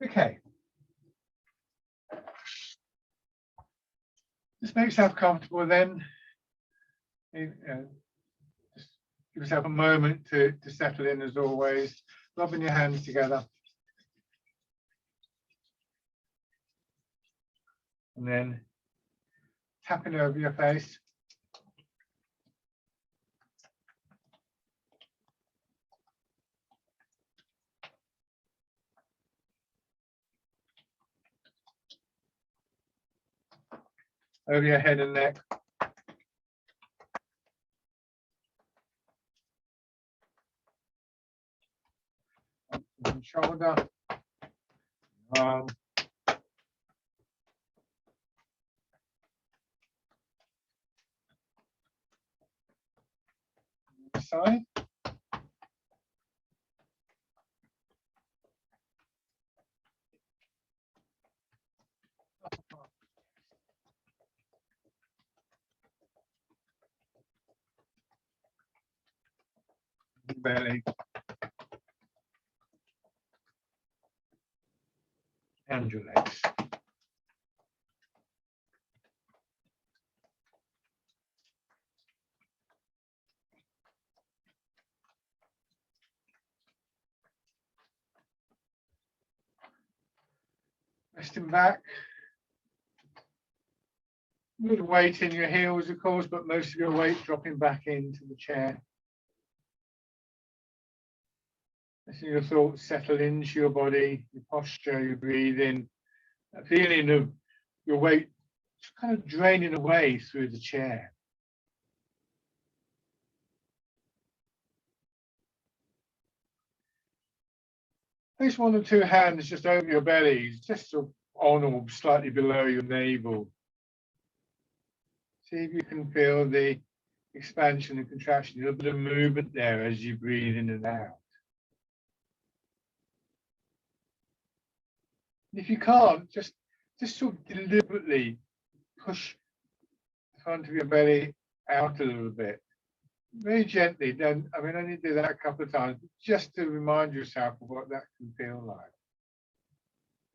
Okay. Just make yourself comfortable then. Just give yourself a moment to settle in as always, rubbing your hands together. And then tapping over your face. Over your head and neck. And shoulder. Arm. Side. Belly. And your legs. Resting back. A little weight in your heels, of course, but most of your weight dropping back into the chair. Letting your thoughts settle into your body, your posture, your breathing, that feeling of your weight just kind of draining away through the chair. Place one or two hands just over your belly, just sort of on or slightly below your navel. See if you can feel the expansion and contraction, a little bit of movement there as you breathe in and out. If you can't, just sort of deliberately push the front of your belly out a little bit. Very gently, then, I mean, only do that a couple of times, just to remind yourself of what that can feel like.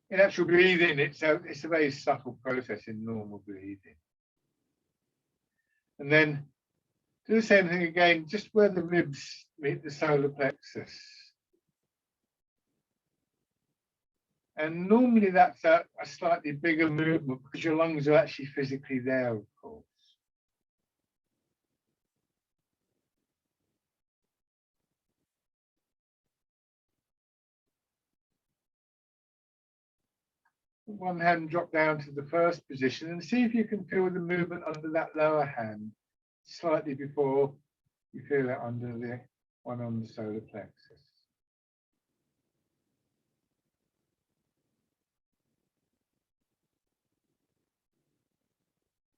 In actual breathing, it's a very subtle process in normal breathing. And then do the same thing again, just where the ribs meet the solar plexus. And normally that's a slightly bigger movement because your lungs are actually physically there, of course. One hand drop down to the first position and see if you can feel the movement under that lower hand slightly before you feel it under the one on the solar plexus.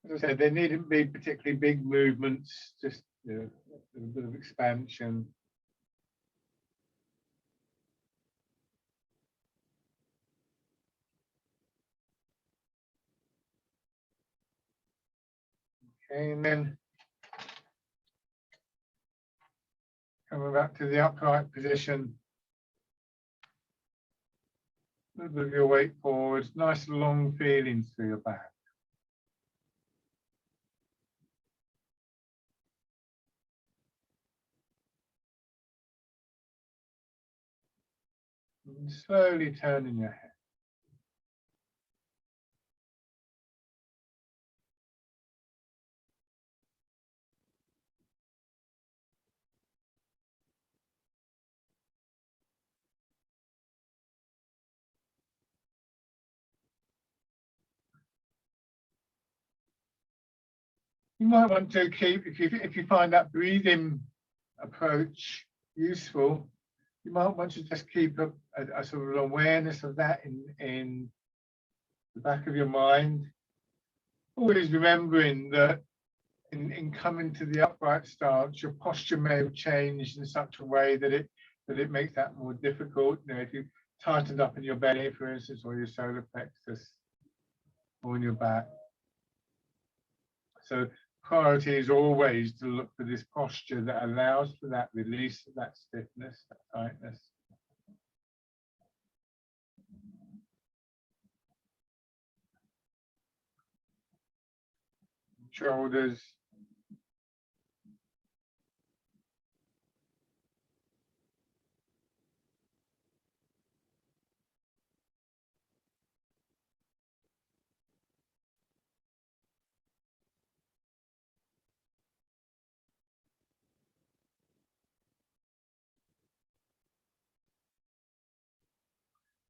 As I said, there needn't be particularly big movements, just a bit of expansion. Okay, and then coming back to the upright position. A little bit of your weight forward, nice long feelings through your back. And slowly turning your head. You might want to keep, if you find that breathing approach useful, you might want to just keep a sort of awareness of that in the back of your mind. Always remembering that in coming to the upright stance, your posture may have changed in such a way that it makes that more difficult. You know, if you tightened up in your belly, for instance, or your solar plexus, or in your back. So priority is always to look for this posture that allows for that release of that stiffness, that tightness. shoulders.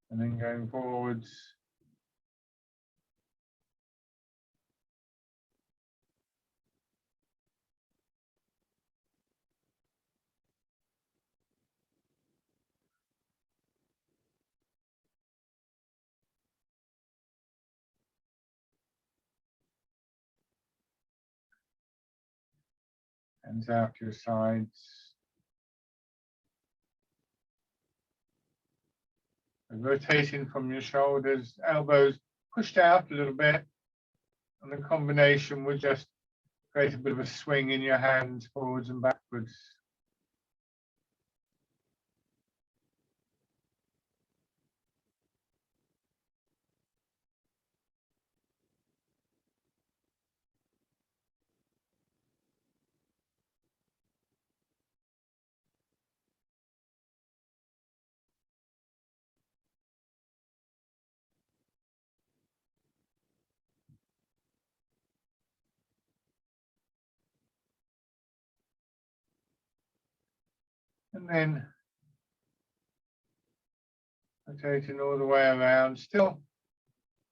And then going forwards. Hands out to your sides. And rotating from your shoulders, elbows pushed out a little bit. And the combination will just create a bit of a swing in your hands forwards and backwards. And then rotating all the way around, still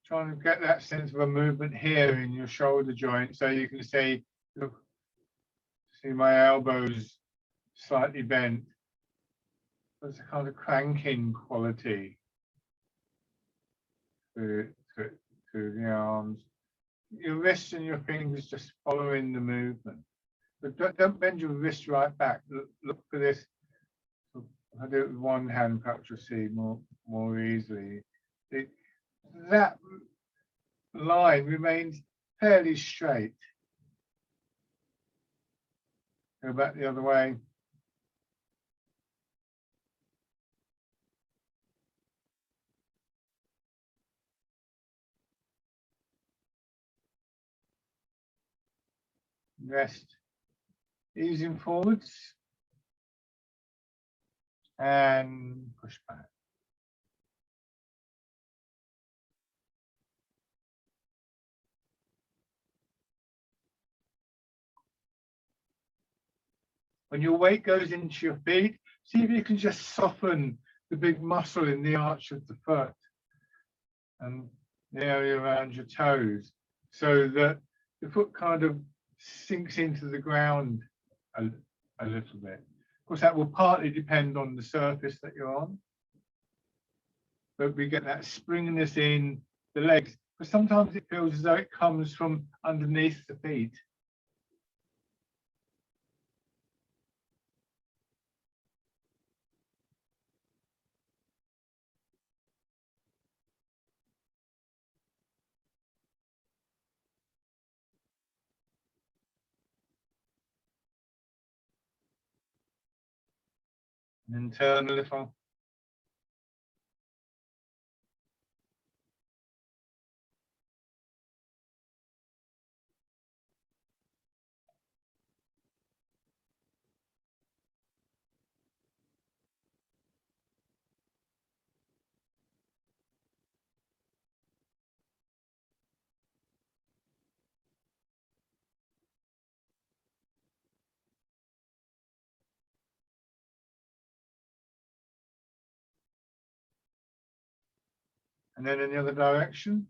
trying to get that sense of a movement here in your shoulder joint. So you can see, look, see my elbows slightly bent. There's a kind of cranking quality to the arms. Your wrists and your fingers just following the movement. But don't bend your wrist right back. Look for this. If I do it with one hand, perhaps you'll see more easily. That line remains fairly straight. Go back the other way. Rest, easing forwards and push back. When your weight goes into your feet, see if you can just soften the big muscle in the arch of the foot and the area around your toes so that the foot kind of sinks into the ground a little bit. Of course, that will partly depend on the surface that you're on, but we get that springiness in the legs, but sometimes it feels as though it comes from underneath the feet. And then turn a little. And then in the other direction.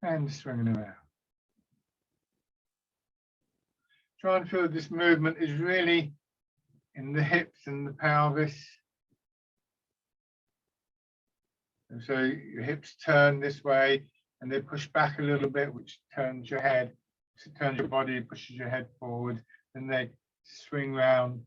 And swinging around. Try and feel this movement is really in the hips and the pelvis. And so your hips turn this way and they push back a little bit, which turns your head, turns your body, pushes your head forward, and they swing round.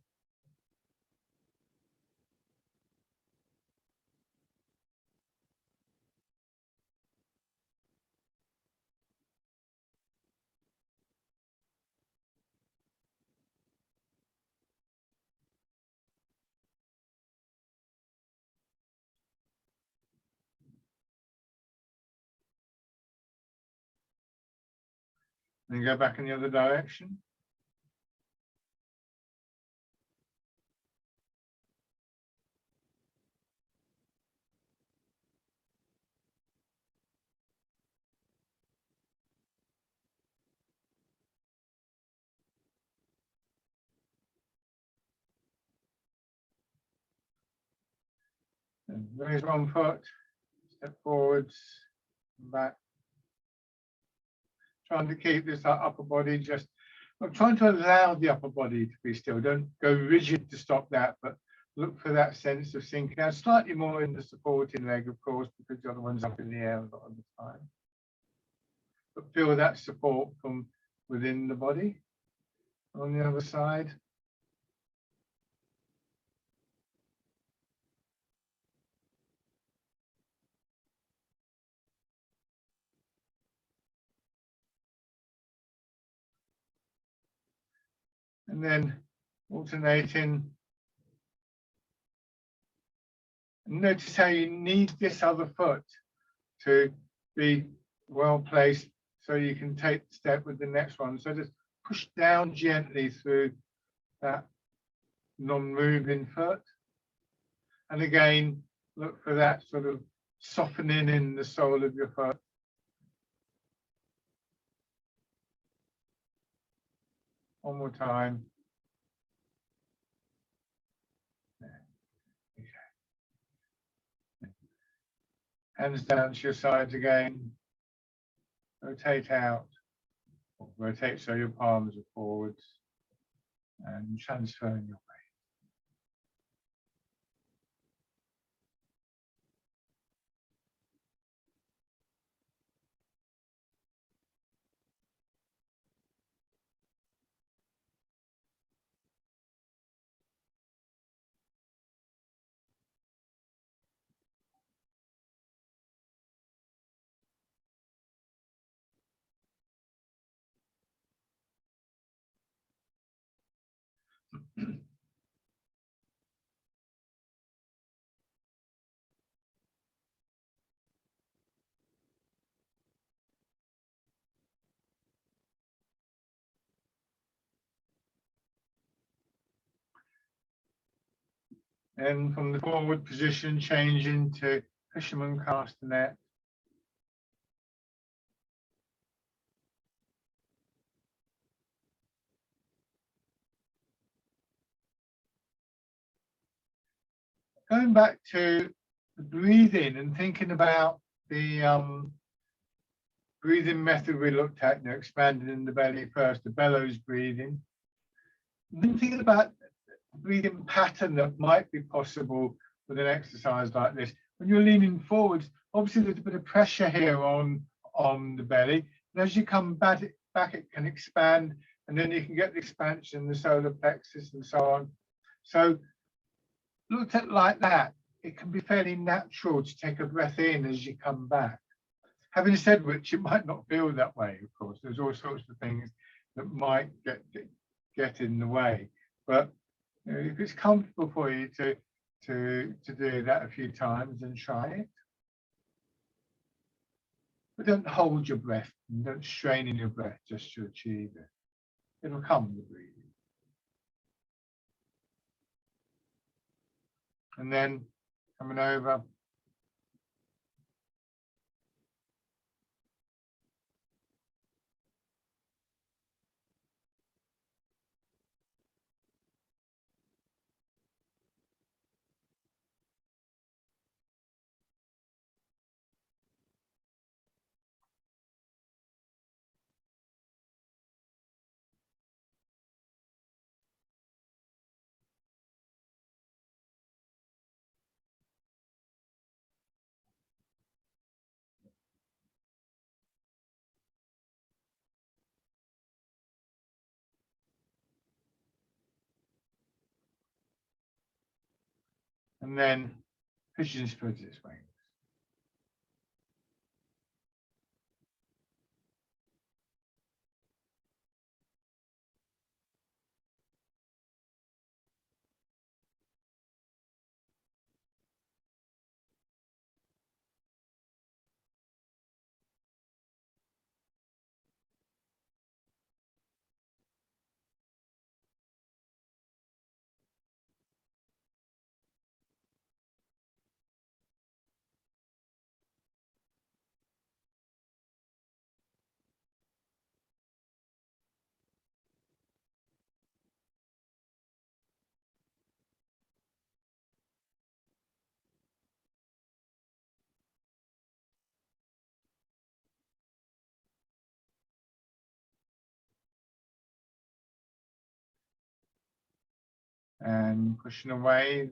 Then go back in the other direction. And raise one foot, step forwards, back. Trying to keep this upper body just, I'm trying to allow the upper body to be still. Don't go rigid to stop that, but look for that sense of sinking out. Slightly more in the supporting leg, of course, because the other one's up in the air a lot of the time. But feel that support from within the body. On the other side. And then alternating. Notice how you need this other foot to be well placed so you can take the step with the next one. So just push down gently through that non-moving foot. And again, look for that sort of softening in the sole of your foot. One more time. Hands down to your sides again. Rotate out. Rotate so your palms are forwards. And transferring your weight. And from the forward position, change into fisherman castanet. Going back to the breathing and thinking about the breathing method we looked at, expanding in the belly first, the bellows breathing. And then thinking about the breathing pattern that might be possible with an exercise like this. When you're leaning forwards, obviously there's a bit of pressure here on the belly. And as you come back, it can expand, and then you can get the expansion, the solar plexus and so on. So looked at like that, it can be fairly natural to take a breath in as you come back. Having said which, it might not feel that way, of course. There's all sorts of things that might get in the way. But if it's comfortable for you to do that a few times, and try it. But don't hold your breath and don't strain in your breath just to achieve it. It'll come with breathing. And then coming over. And then pigeon spreads its wings. and pushing away.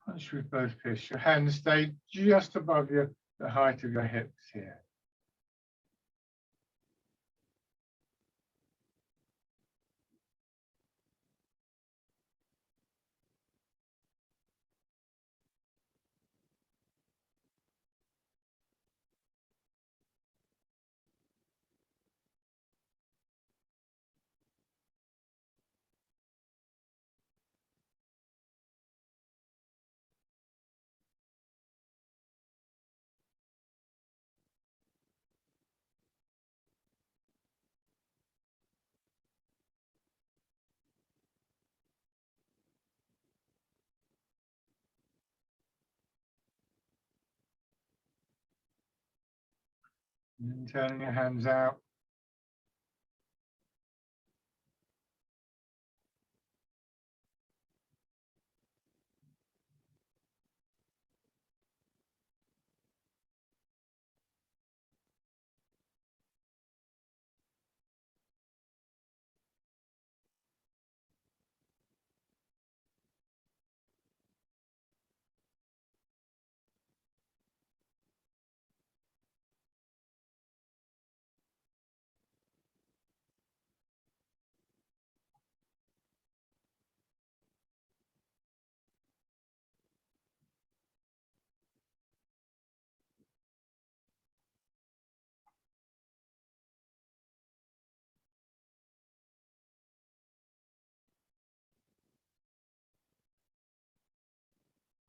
Punch with both fists. Your hands stay just above the height of your hips here. And then turning your hands out.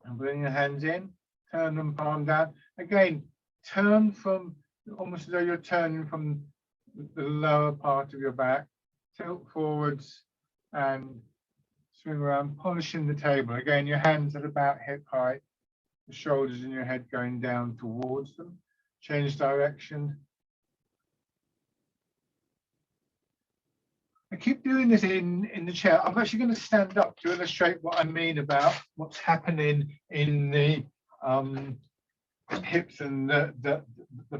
And bring your hands in, turn them palm down. Again, turn from, almost as though you're turning from the lower part of your back, tilt forwards and swing around, polishing the table. Again, your hands at about hip height, the shoulders and your head going down towards them. Change direction. I keep doing this in the chair. I'm actually going to stand up to illustrate what I mean about what's happening in the hips and the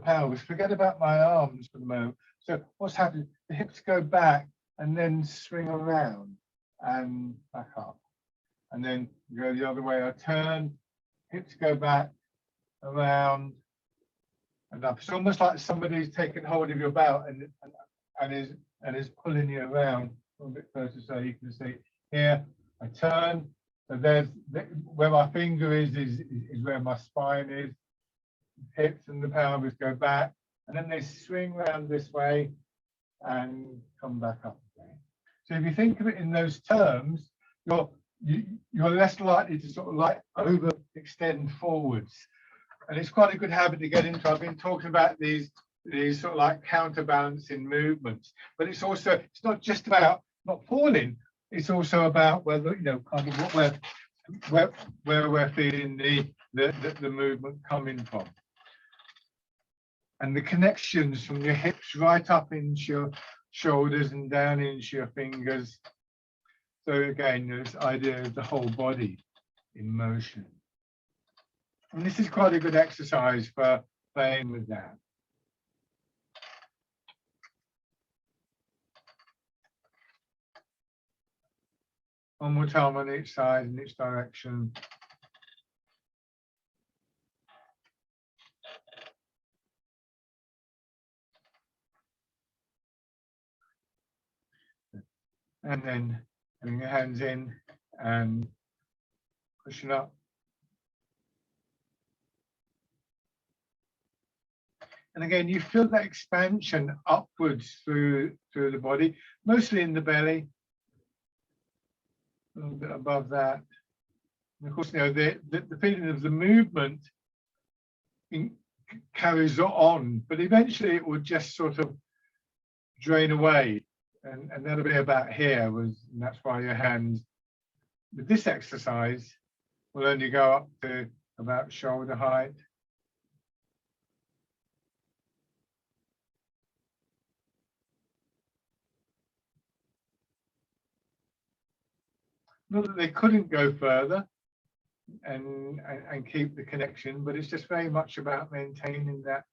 pelvis. Forget about my arms for the moment. So what's happening? The hips go back and then swing around and back up. And then go the other way. I turn, hips go back, around, and up. It's almost like somebody's taken hold of your belt and is pulling you around a bit closer so you can see. Here, I turn. So there's where my finger is where my spine is. Hips and the pelvis go back, and then they swing around this way and come back up again. So if you think of it in those terms, you're less likely to sort of like overextend forwards. And it's quite a good habit to get into. I've been talking about these sort of like counterbalancing movements, but it's not just about not falling. It's also about whether, you know, kind of where we're feeling the movement coming from. And the connections from your hips right up into your shoulders and down into your fingers. So again, this idea of the whole body in motion. And this is quite a good exercise for playing with that. One more time on each side in each direction. And then bring your hands in and pushing up. And again, you feel that expansion upwards through the body, mostly in the belly, a little bit above that. And of course, you know, the feeling of the movement carries on, but eventually it will just sort of drain away. And that'll be about here, and that's why your hands with this exercise will only go up to about shoulder height. Not that they couldn't go further and keep the connection, but it's just very much about maintaining that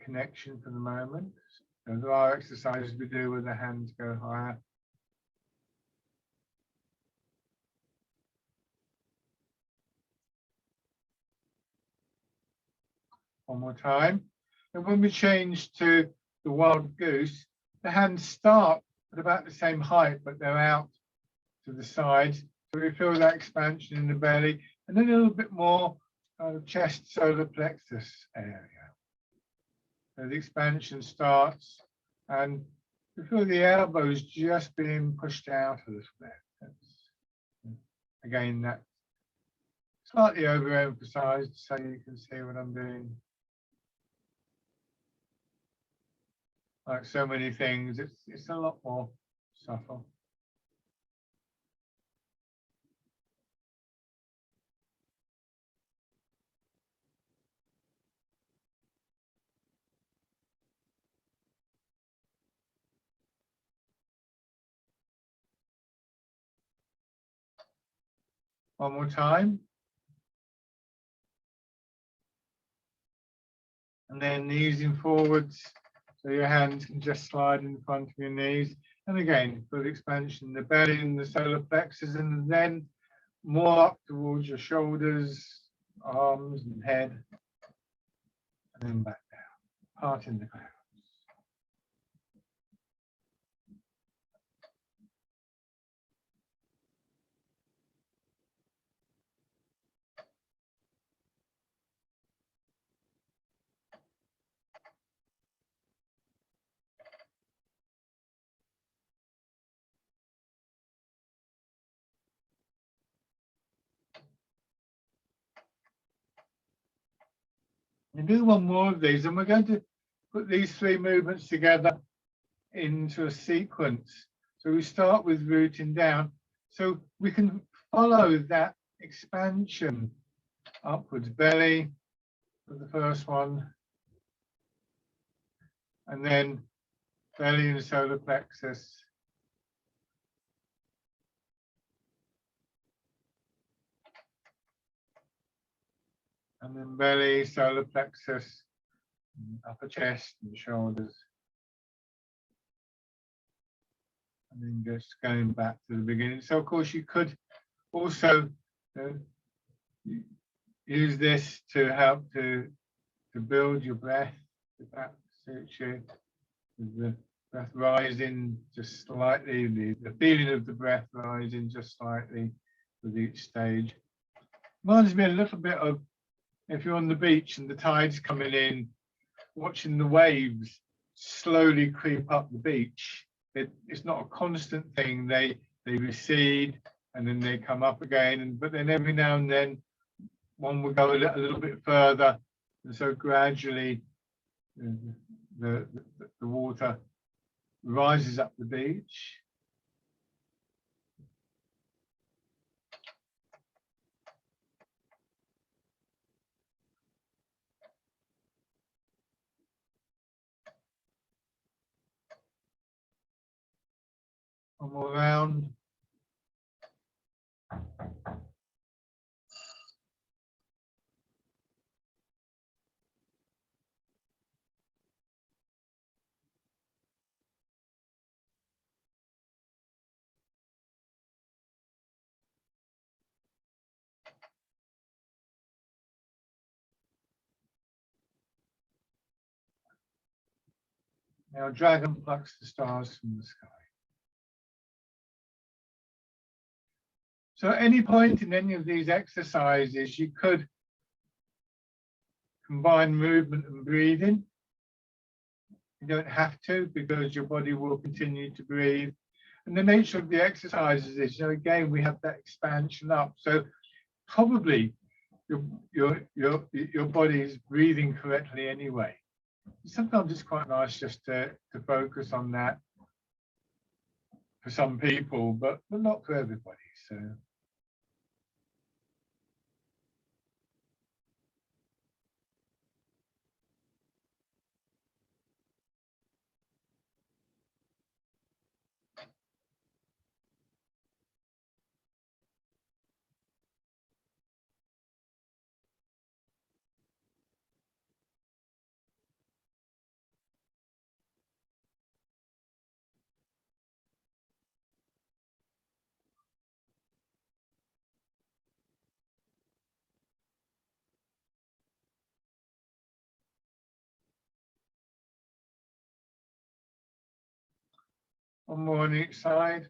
connection for the moment. So there are exercises we do where the hands go higher. One more time. And when we change to the wild goose, the hands start at about the same height, but they're out to the sides. So we feel that expansion in the belly and then a little bit more chest, solar plexus area. So the expansion starts and we feel the elbows just being pushed out a little bit. Again, that's slightly overemphasized so you can see what I'm doing. Like so many things, it's a lot more subtle. One more time. And then knees in forwards. So your hands can just slide in front of your knees. And again, for the expansion in the belly and the solar plexus, and then more up towards your shoulders, arms and head. And then back down, heart in the ground. We do one more of these, and we're going to put these three movements together into a sequence. So we start with rooting down. So we can follow that expansion upwards, belly for the first one, and then belly and solar plexus. And then belly, solar plexus, upper chest and shoulders. And then just going back to the beginning. So of course you could also use this to help to build your breath, if that suits you. The breath rising just slightly, the feeling of the breath rising just slightly with each stage. Reminds me a little bit of if you're on the beach and the tide's coming in, watching the waves slowly creep up the beach. It's not a constant thing. They recede and then they come up again, but then every now and then one will go a little bit further, and so gradually the water rises up the beach. One more round. Now dragon plucks the stars from the sky. So at any point in any of these exercises, you could combine movement and breathing. You don't have to, because your body will continue to breathe. And the nature of the exercises is, again, we have that expansion up. So probably your body is breathing correctly anyway. Sometimes it's quite nice just to focus on that for some people, but not for everybody. So. One more on each side.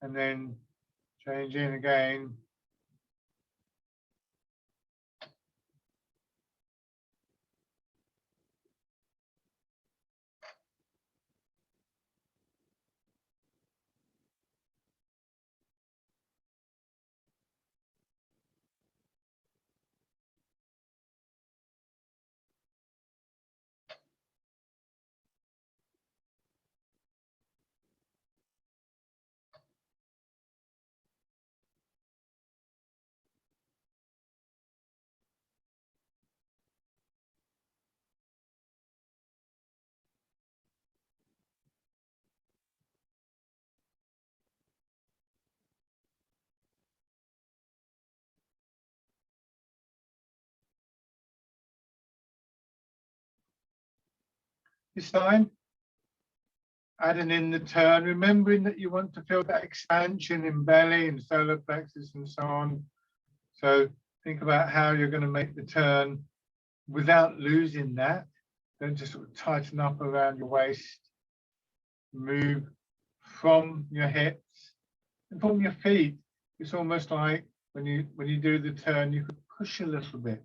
And then change in again. This time, adding in the turn, remembering that you want to feel that expansion in belly and solar plexus and so on. So think about how you're going to make the turn without losing that. Don't just sort of tighten up around your waist. Move from your hips and from your feet. It's almost like when you do the turn, you could push a little bit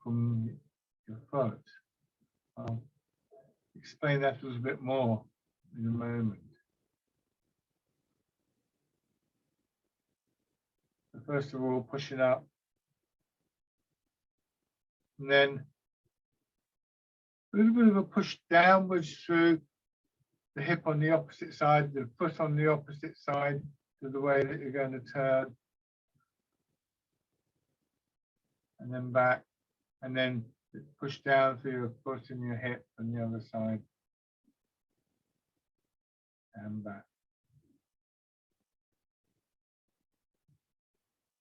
from your foot. I'll explain that a little bit more in a moment. So first of all, pushing up, and then a little bit of a push downwards through the hip on the opposite side, the foot on the opposite side to the way that you're going to turn. And then back, and then push down through your foot and your hip on the other side. And back.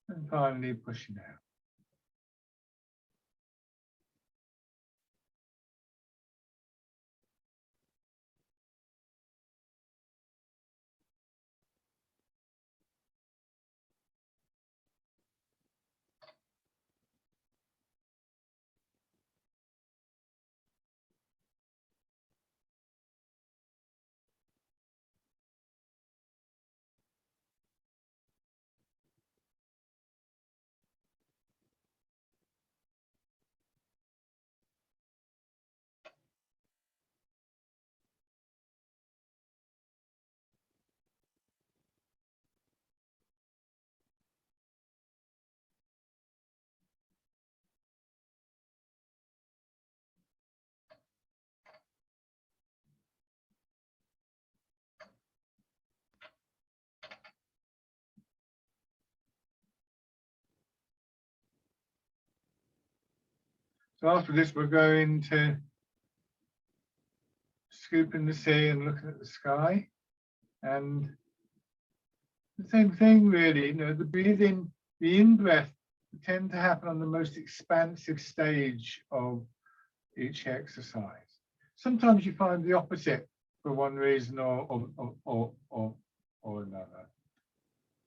And finally pushing out. So after this, we're going to scoop in the sea and looking at the sky. And the same thing, really, the breathing, the in-breath tend to happen on the most expansive stage of each exercise. Sometimes you find the opposite for one reason or another.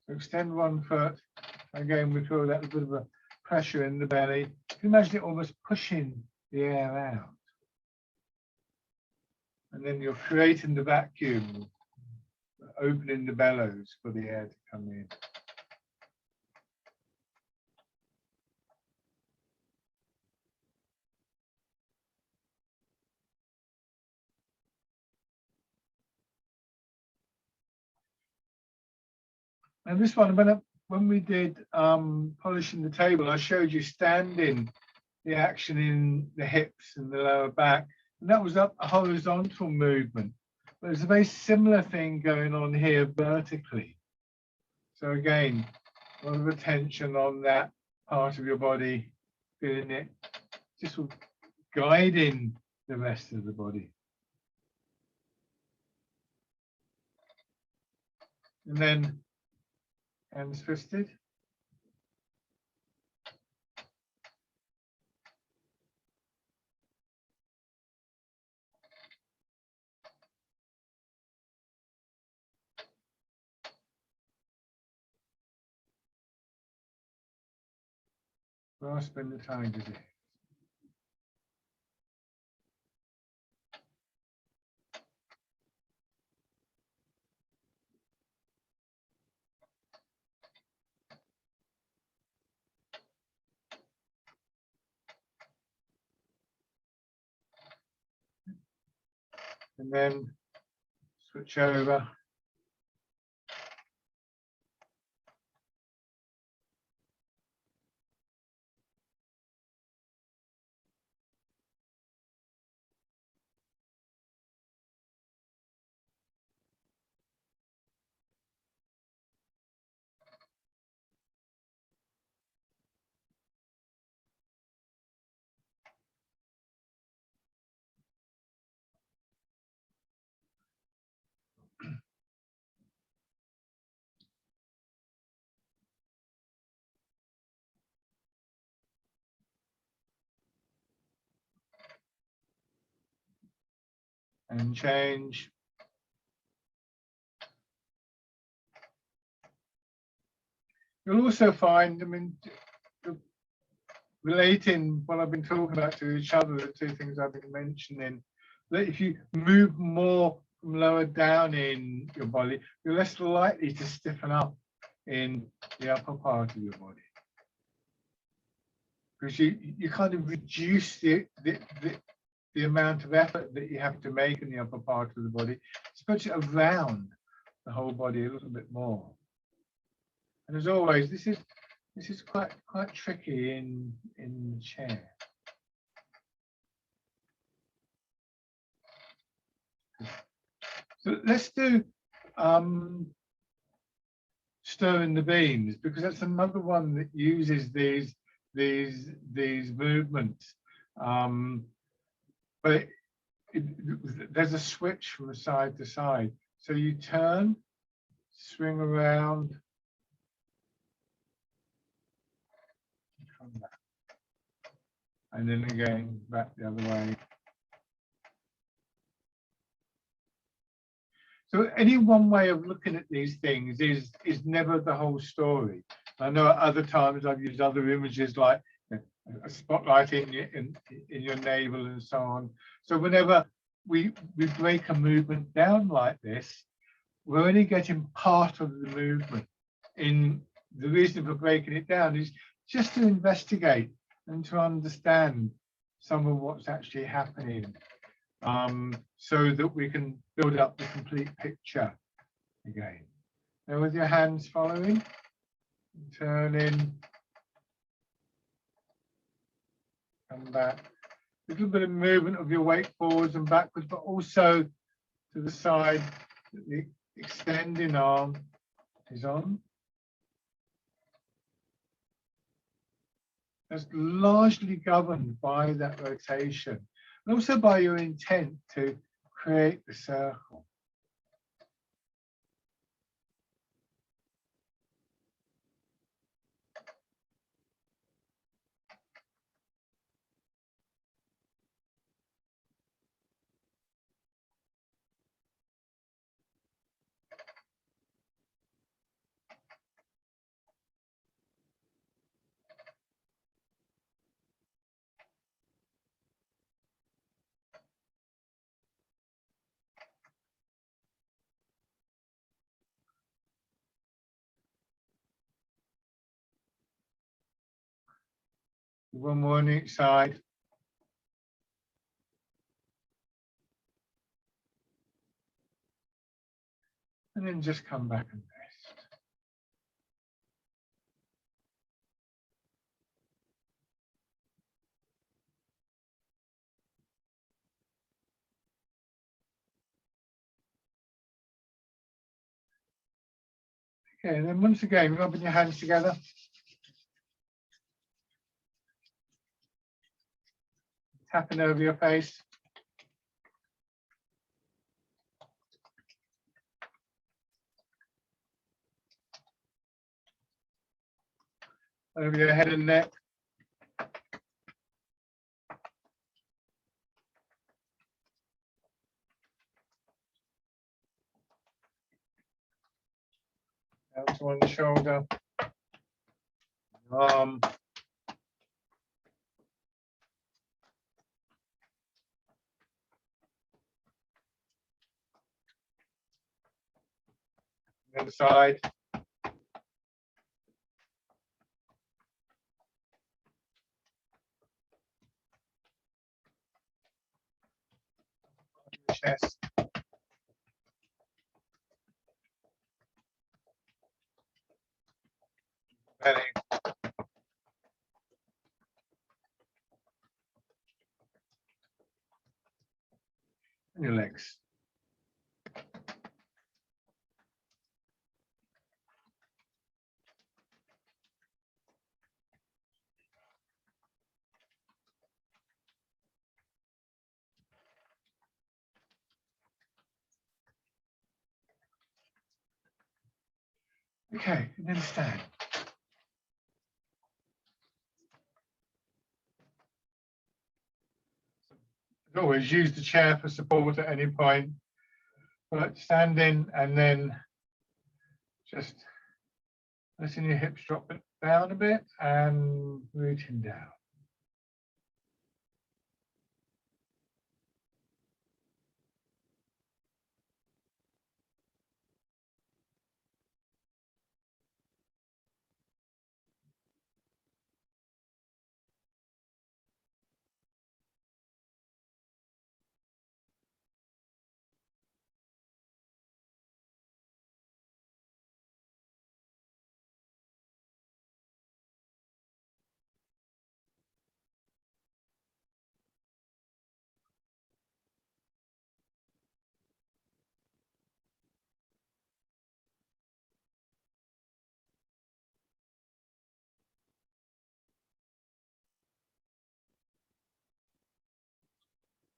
So extend one foot. Again, we feel that bit of a pressure in the belly. can imagine it almost pushing the air out. And then you're creating the vacuum, opening the bellows for the air to come in. And this one, when we did polishing the table, I showed you standing, the action in the hips and the lower back, and that was up a horizontal movement. But there's a very similar thing going on here vertically. So again, a lot of attention on that part of your body, feeling it, just sort of guiding the rest of the body. And then hands twisted. Grasping the tiger's ear. And then switch over. And change. You'll also find, relating what I've been talking about to each other, the two things I've been mentioning, that if you move more from lower down in your body, you're less likely to stiffen up in the upper part of your body. Because you kind of reduce the amount of effort that you have to make in the upper part of the body, especially around the whole body a little bit more. And as always, this is quite tricky in the chair. So let's do stirring the beans, because that's another one that uses these movements. But there's a switch from side to side. So you turn, swing around, come back. And then again, back the other way. So any one way of looking at these things is never the whole story. I know at other times I've used other images like a spotlight in your navel and so on. So whenever we break a movement down like this, we're only getting part of the movement. The reason for breaking it down is just to investigate and to understand some of what's actually happening, so that we can build up the complete picture again. Now with your hands following, turning, come back. A little bit of movement of your weight forwards and backwards, but also to the side that the extending arm is on. That's largely governed by that rotation, and also by your intent to create the circle. One more on each side. And then just come back and rest. Okay, and then once again, rubbing your hands together. Tapping over your face. Over your head and neck. Down to one shoulder. Arm. The other side. Chest. Belly. And your legs. Okay, and then stand. As always, use the chair for support at any point, but standing and then just letting your hips drop down a bit and rooting down.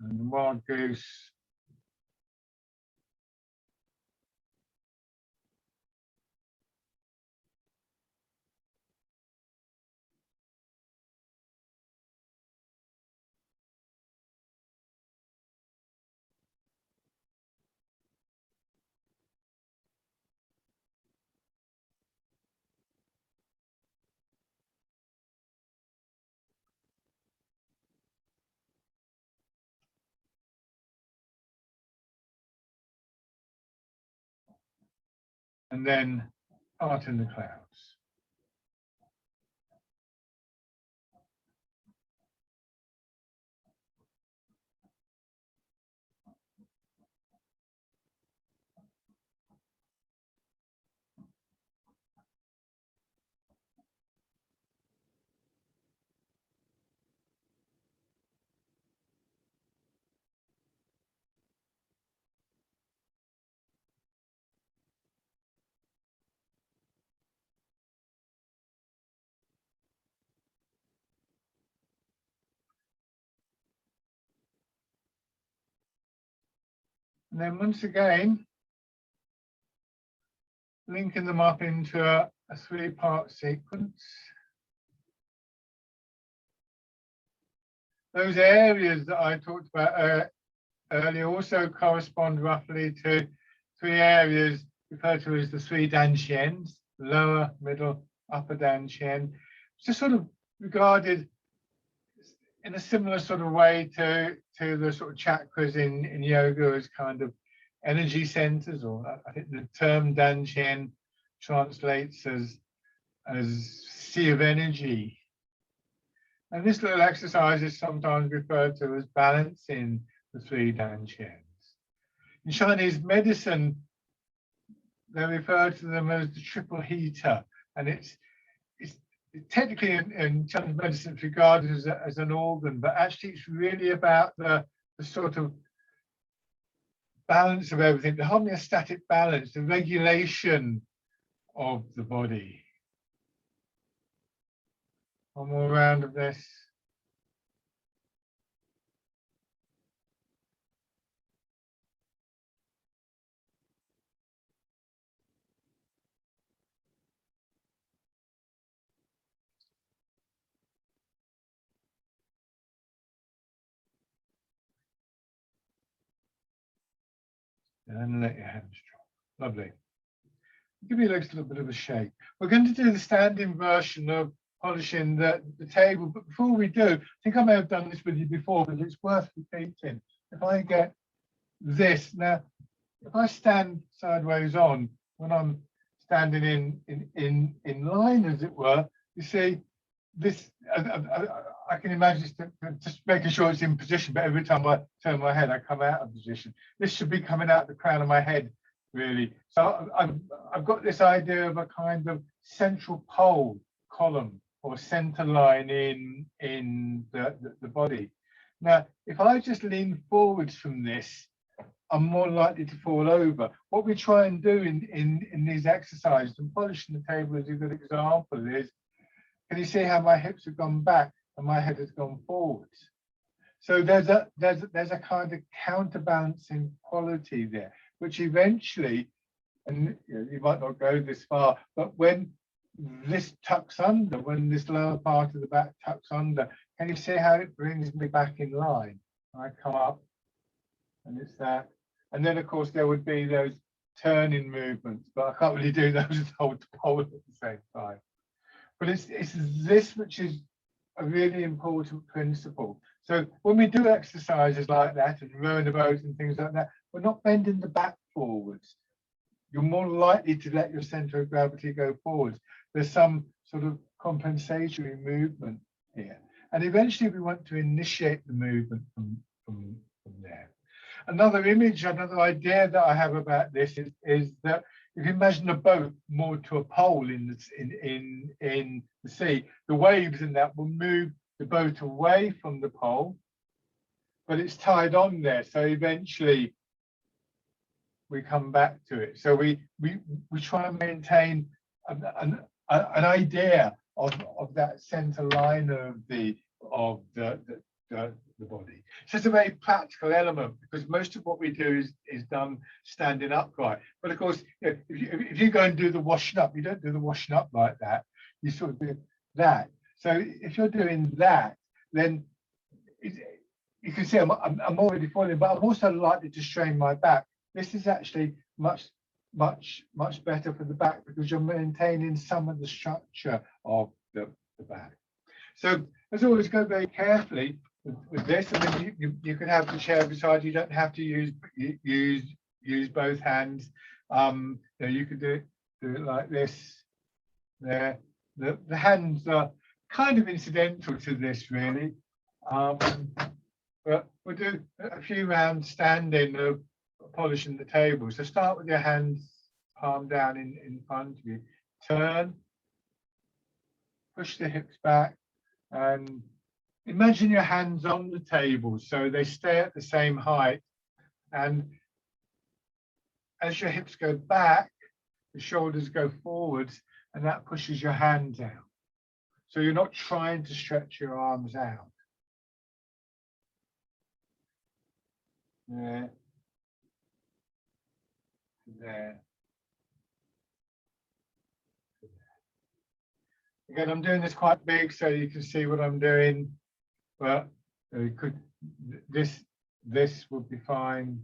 And the wild goose. And then Art in the Clouds. And then once again, linking them up into a three-part sequence. Those areas that I talked about earlier also correspond roughly to three areas referred to as the three dantians, lower, middle, upper dantian, which are sort of regarded in a similar sort of way to the sort of chakras in yoga as kind of energy centers, or I think the term dantian translates as sea of energy. And this little exercise is sometimes referred to as balancing the 3 dantians. In Chinese medicine, they refer to them as the triple heater, and it's technically in Chinese medicine it's regarded as an organ, but actually it's really about the sort of balance of everything, the homeostatic balance, the regulation of the body. One more round of this. And let your hands drop. Lovely. Give your legs a little bit of a shake. We're going to do the standing version of polishing the table, but before we do, I think I may have done this with you before, but it's worth repeating. If I get this, now, if I stand sideways on, when I'm standing in line, as it were, you see, this, I can imagine just making sure it's in position, but every time I turn my head, I come out of position. This should be coming out the crown of my head, really. So I've got this idea of a kind of central pole column or center line in the body. Now, if I just lean forwards from this, I'm more likely to fall over. What we try and do in these exercises, and polishing the table is a good example, is, can you see how my hips have gone back and my head has gone forwards? So there's a kind of counterbalancing quality there, which eventually, and you might not go this far, but when this tucks under, when this lower part of the back tucks under, can you see how it brings me back in line? I come up and it's that. And then of course there would be those turning movements, but I can't really do those and hold the pole at the same time. But it's this which is a really important principle. So when we do exercises like that and rowing a boat and things like that, we're not bending the back forwards. You're more likely to let your center of gravity go forwards. There's some sort of compensatory movement here. And eventually we want to initiate the movement from there. Another image, another idea that I have about this is that if you imagine a boat moored to a pole in the sea, the waves in that will move the boat away from the pole, but it's tied on there. So eventually we come back to it. So we try and maintain an idea of that center line of the body. So it's a very practical element, because most of what we do is done standing upright. But of course, if you go and do the washing up, you don't do the washing up like that. You sort of do that. So if you're doing that, then you can see I'm already falling, but I'm also likely to strain my back. This is actually much better for the back, because you're maintaining some of the structure of the back. So as always, go very carefully with this, and then you can have the chair beside you. You don't have to use both hands. You could do it like this. There, the hands are kind of incidental to this, really. But we'll do a few rounds standing of polishing the table. So start with your hands palm down in front of you. Turn, push the hips back, and imagine your hands on the table so they stay at the same height. And as your hips go back, the shoulders go forwards, and that pushes your hands out. So you're not trying to stretch your arms out. There. There. Again, I'm doing this quite big so you can see what I'm doing, but you could, this would be fine.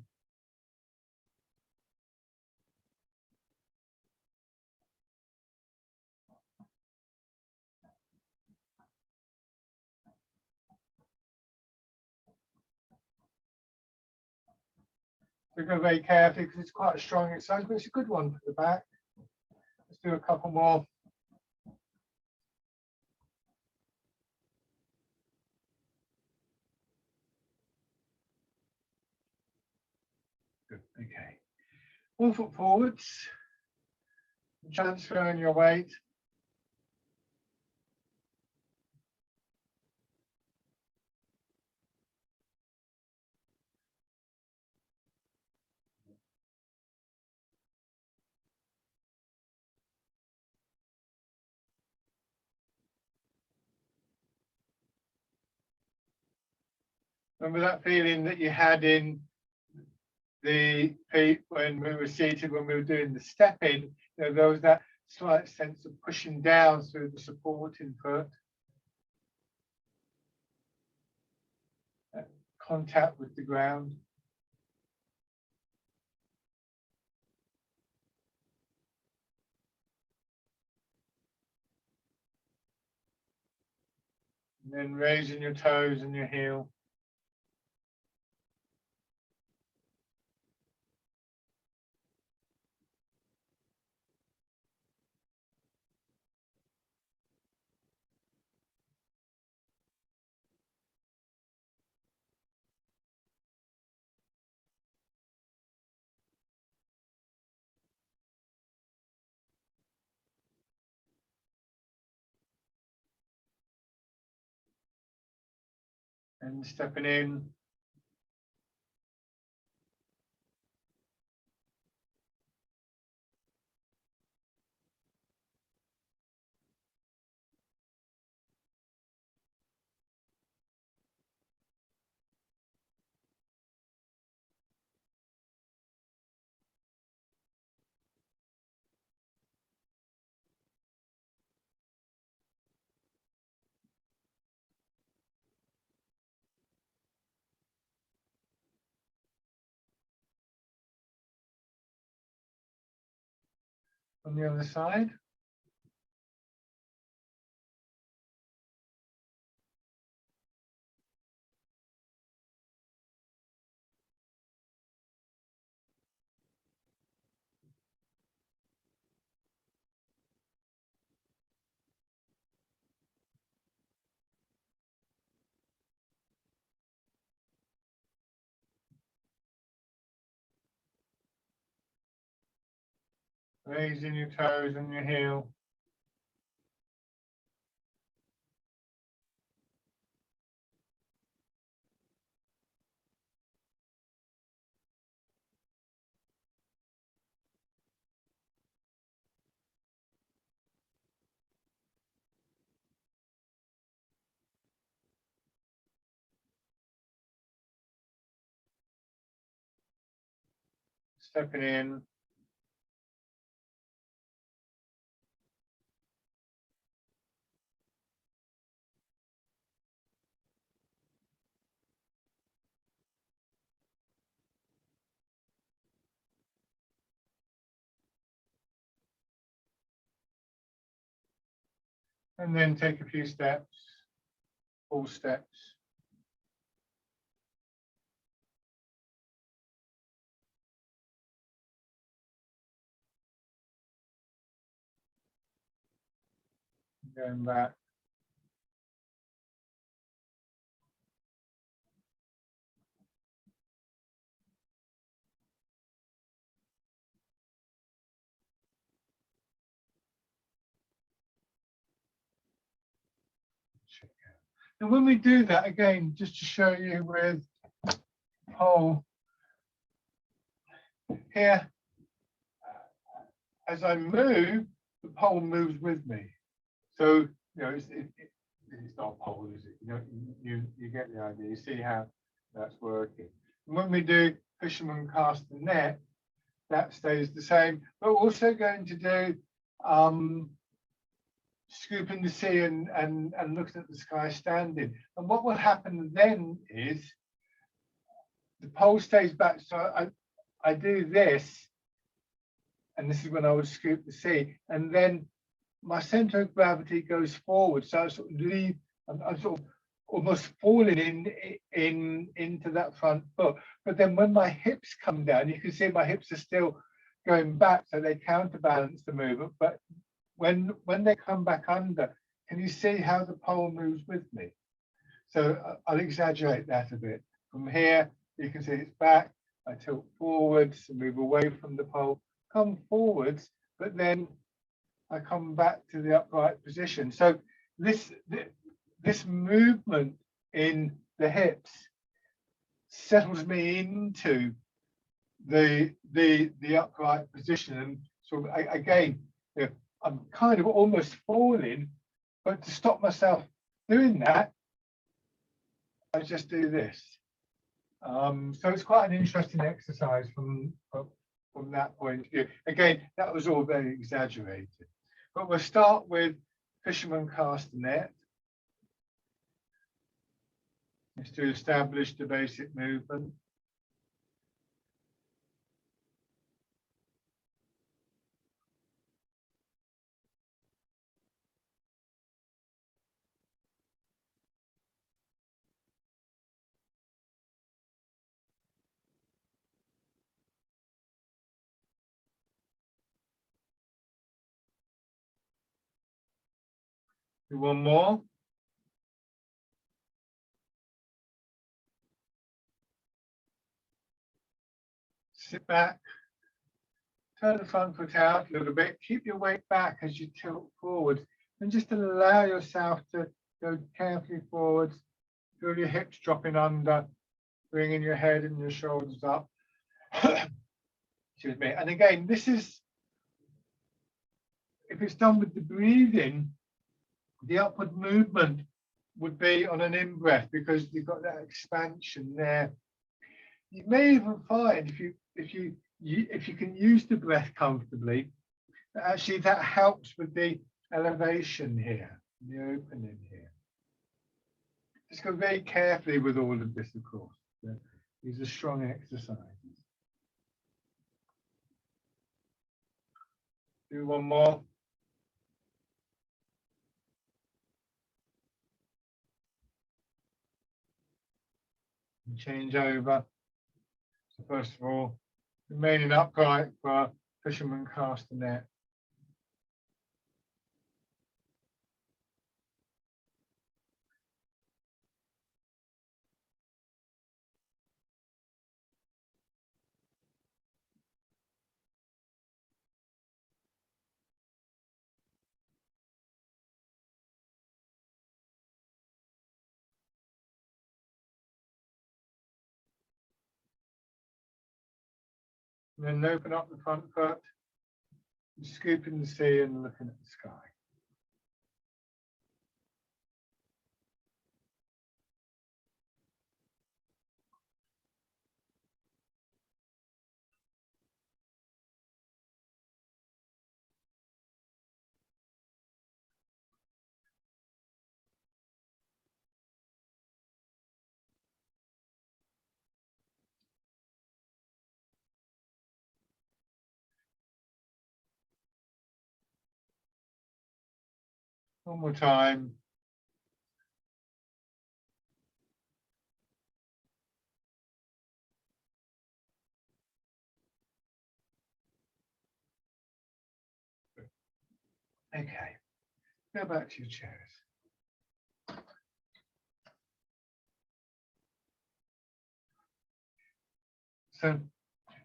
So go very carefully, because it's quite a strong exercise, but it's a good one for the back. Let's do a couple more. 1 foot forwards, transferring your weight. Remember that feeling that you had in the feet when we were seated, when we were doing the stepping? You know, there was that slight sense of pushing down through the supporting foot. Contact with the ground. And then raising your toes and your heel. And stepping in. On the other side. Raising your toes and your heel. Stepping in. And then take a few steps, full steps. Going back. And when we do that, again, just to show you with pole here, as I move, the pole moves with me. So, you know, it's not a pole, is it? You know, you get the idea. You see how that's working. And when we do fisherman cast the net, that stays the same. But we're also going to do scooping the sea and looking at the sky standing. And what will happen then is the pole stays back. So I do this, and this is when I would scoop the sea, and then my center of gravity goes forward. So I sort of leave, I'm sort of almost falling into that front foot. But then when my hips come down, you can see my hips are still going back, so they counterbalance the movement. But when they come back under, can you see how the pole moves with me? So I'll exaggerate that a bit. From here, you can see it's back, I tilt forwards and move away from the pole, come forwards, but then I come back to the upright position. So this movement in the hips settles me into the upright position, and so again, you know, I'm kind of almost falling, but to stop myself doing that, I just do this. So it's quite an interesting exercise from that point of view. Again, that was all very exaggerated, but we'll start with fisherman castanet, just to establish the basic movement. Do one more. Sit back, turn the front foot out a little bit, keep your weight back as you tilt forward, and just allow yourself to go carefully forwards, feel your hips dropping under, bringing your head and your shoulders up. Excuse me. And again, this is, if it's done with the breathing, the upward movement would be on an in-breath because you've got that expansion there. You may even find if you can use the breath comfortably, actually that helps with the elevation here, the opening here. Just go very carefully with all of this, of course. These are strong exercises. Do one more. And change over. So first of all, remaining upright for fisherman castanet. And then open up the front foot, scooping the sea and looking at the sky. One more time. Okay, go back to your chairs. So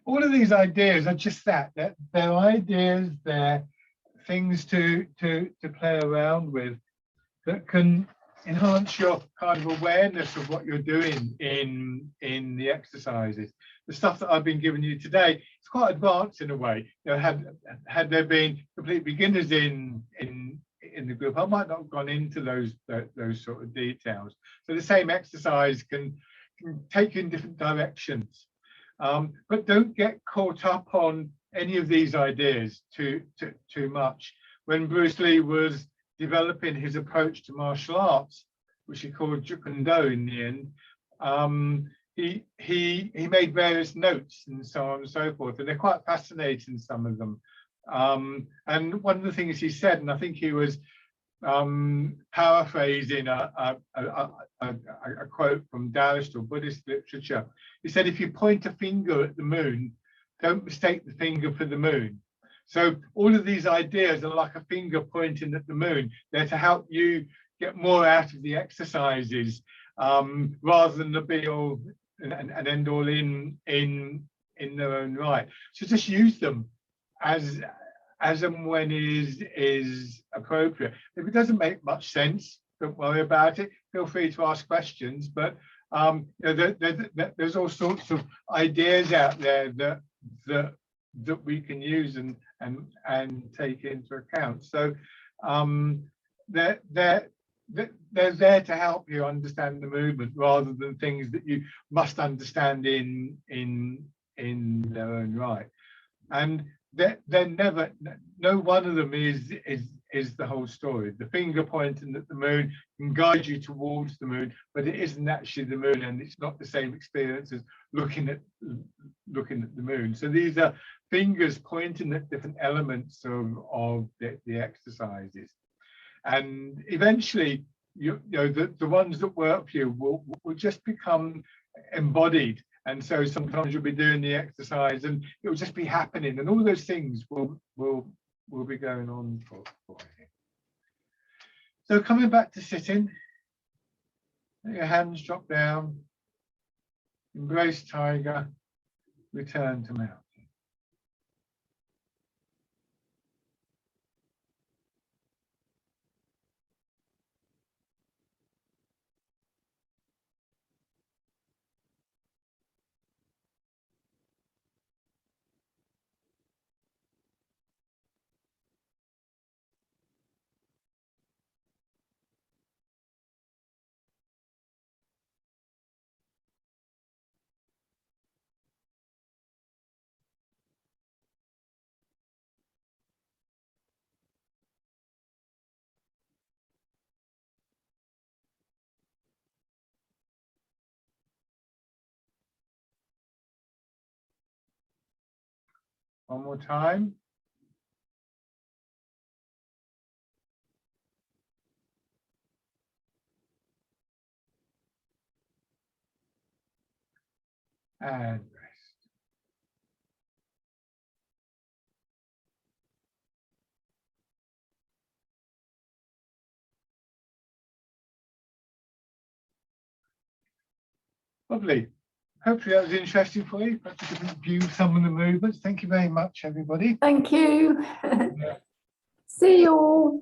all of these ideas are just that they're ideas, they're things to play around with that can enhance your kind of awareness of what you're doing in the exercises. The stuff that I've been giving you today, it's quite advanced in a way. You know, had there been complete beginners in the group, I might not have gone into those sort of details. So the same exercise can take you in different directions. But don't get caught up on any of these ideas too much. When Bruce Lee was developing his approach to martial arts, which he called Jeet Kune Do in the end, he made various notes and so on and so forth, and they're quite fascinating, some of them. And one of the things he said, and I think he was paraphrasing a quote from Taoist or Buddhist literature. He said, if you point a finger at the moon, don't mistake the finger for the moon. So all of these ideas are like a finger pointing at the moon. They're to help you get more out of the exercises, rather than the be all an end all in their own right. So just use them as and when is appropriate. If it doesn't make much sense, don't worry about it. Feel free to ask questions. But you know, there's all sorts of ideas out there that we can use and take into account. So they're there to help you understand the movement rather than things that you must understand in their own right. And they're never, no one of them is the whole story. The finger pointing at the moon can guide you towards the moon, but it isn't actually the moon, and it's not the same experience as looking at the moon. So these are fingers pointing at different elements of the exercises. And eventually, you know, the ones that work for you will just become embodied. And so sometimes you'll be doing the exercise and it will just be happening, and all those things will be going on for you. So coming back to sitting, let your hands drop down, embrace tiger, return to mountain. One more time. And rest. Lovely. Hopefully that was interesting for you. Perhaps you can view some of the movements. Thank you very much, everybody. Thank you. See you all.